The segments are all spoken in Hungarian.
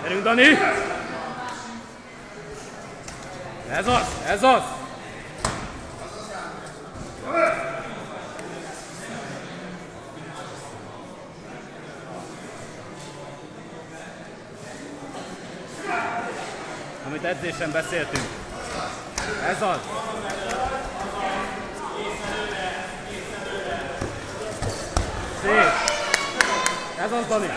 Gyerünk, Dani! Ez az! Ez az! Amit edzésen beszéltünk. Ez az! Szép! Ez az, Dani!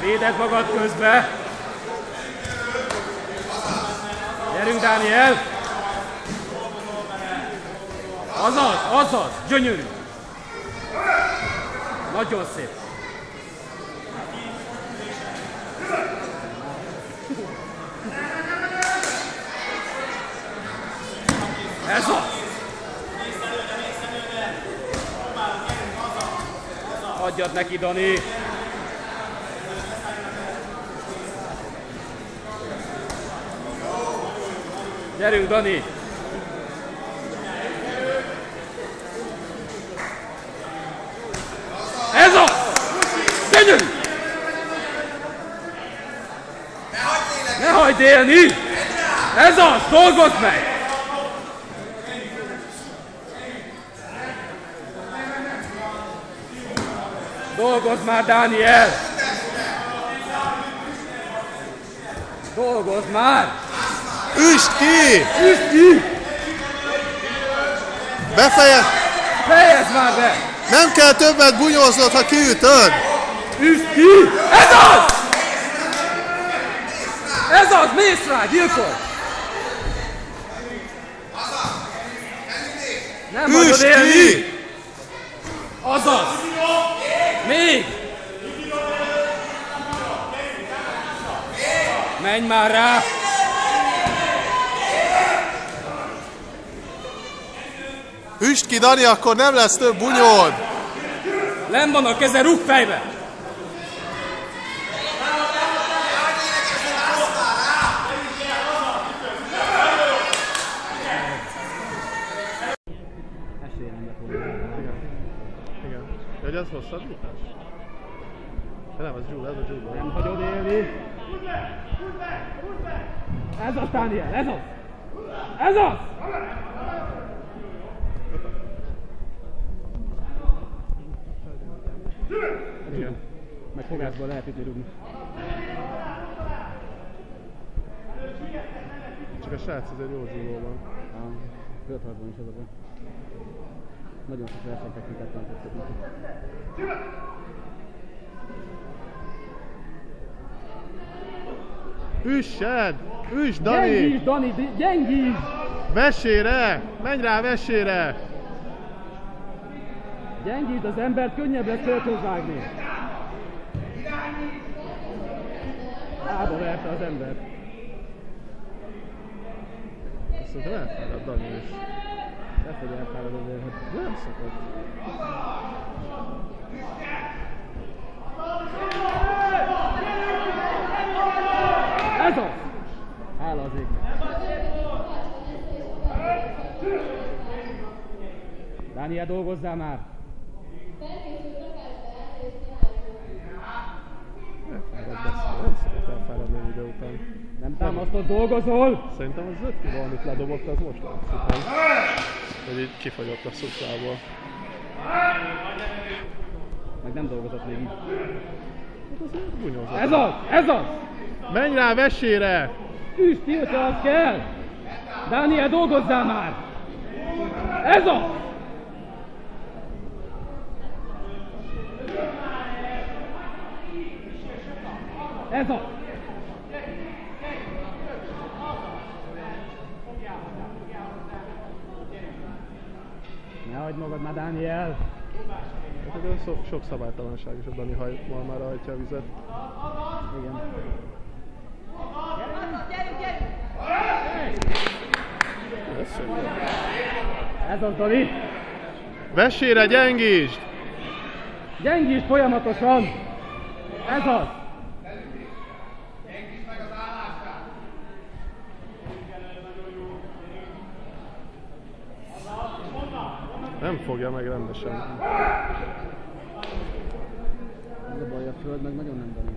Véded magad közbe! Gyerünk, Dániel! Azaz! Azaz! Gyönyörű! Nagyon szép! Ez az! Adjad neki, Dani! Gyerünk, Dani! Ez az! Gyönyörű! Ne hagyd élni! Ez az! Dolgozd meg! Dolgozz már, Dániel! Dolgozz már! Üsd ki! Üsd ki! Fejezd már be! Nem kell többet bunyóznod, ha kiütöd! Üsd ki! Ez az! Ez az! Mész rá! Gyilkod! Nem hagyod élni! Azaz! Még! Menj már rá! Üsd ki, Dani, akkor nem lesz több bunyód! Lenn van a keze, rúg fejbe! Igen. Hogy ez hosszabbítás? De nem, ez a judo. Nem hagyod élni! Ez az, Dániel, ez az! Ez az! Igen. Meg fogásból lehet itt rúgni. Csak a srác azért jó zsúlóban. Földharcban is azokban. Nagyon sok versenytechnikát tanítottak neki. Üssed! Üsd, Dani! Gyengíts, Dani! Gyengíts! Vessére! Menj rá vessére! Gyengítsd az embert, könnyebb lesz földhöz vágni. Lába verte az embert. Azt mondtam, elfárad Dani is. Ne fogy elfárad azért, hogy Nem szokott. ez az! Hála az égnek. Dániel, dolgozzál már! Nem szokott elfáradni a videó után. Nem támasztott, dolgozol! Szerintem az 5 kiló, amit ledobott, az most látszik. Hogy így kifagyott a szuklából. Meg nem dolgozott még így. Hát azért bunyózott. Ez az! Ez az! Menj rá vessére! Üsd ki, hogyha az kell! Dániel, dolgozzál már! Ez az! Ez az! Ne hagyd magad már, Dániel! Hát sok szabálytalanság is a Dani ma már rajtja a vizet. Igen. Ez az, Dani! Vessére, gyengítsd! Gyengítsd folyamatosan! Ez az! Nem fogja meg rendesen. a föld meg nagyon nem Dani.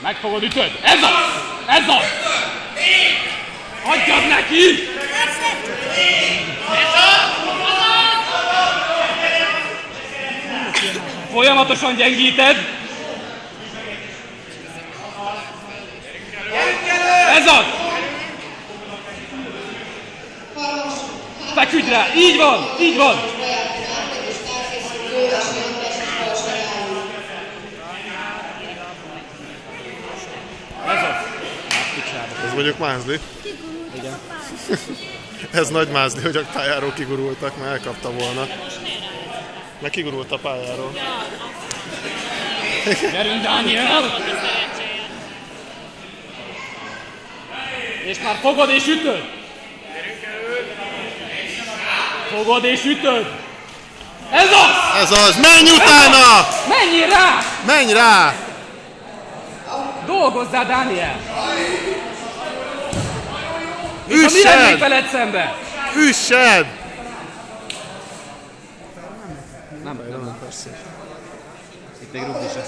Megfogod, ütöd! Ez az! Ez az! Adjad neki! Folyamatosan gyengíted! Ez az! Feküdj rá! Így van! Így van! Ez az! Ez mondjuk mázli. Igen. Ez nagy mázli, hogy a pályáról kigurultak, mert elkapta volna. Meg kigurult a pályáról. Gyerünk, Dániel! És már fogod és ütöd! Fogod és ütöd! Ez az! Ez az! Menj utána! Menjél rá! Menj rá! Dolgozzál, Dániel! És mi lennék veled szembe? Üssed! Nem. Itt még rúgni sem.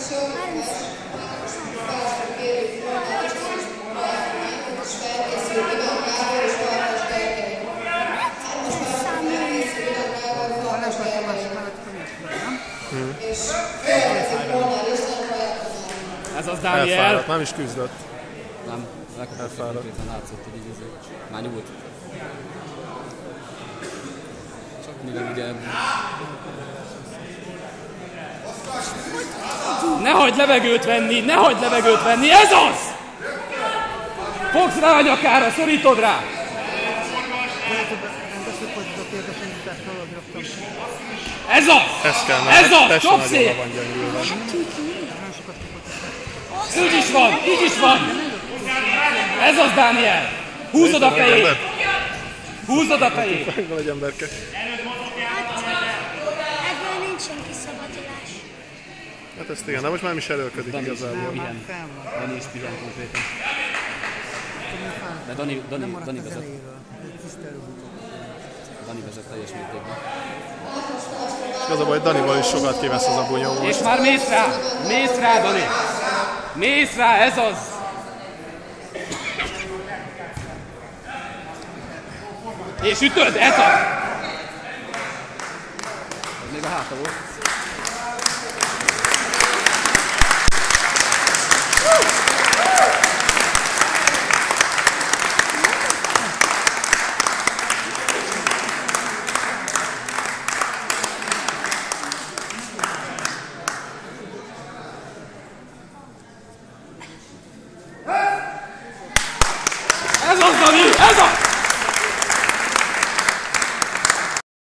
Ez az, Dániel! Elfáradt, nem is küzdött. Nem, elfáradt. Látszott, hogy így már nyúlt. Csak mivel ugye... Nehagy levegőt venni! Nehagy levegőt venni! Ez az! Fogsz rá a nyakára, szorítod rá! Ez az! Ez kell, Ez az! Tesse Csop nagyon szép! le van gyengülve. Így is van! Így is van! Ez az, Dániel! Húzod a fejét! Húzod a fejét! Megvan egy emberke. Ebből nincsen kiszabadulás. Hát ezt igen, de most már nem is erőlködik igazából. Dani is pihen konkrétan. De Dani vezet. Dani vezet teljes mértékben. És az a baj, hogy Danival is sokat kivesz az a bunyó. És már mész rá! Mész rá, Dani! Mész rá, ez az! És ütöd, ez az! Ez még a háta volt. Ez az, Dani! Ez az!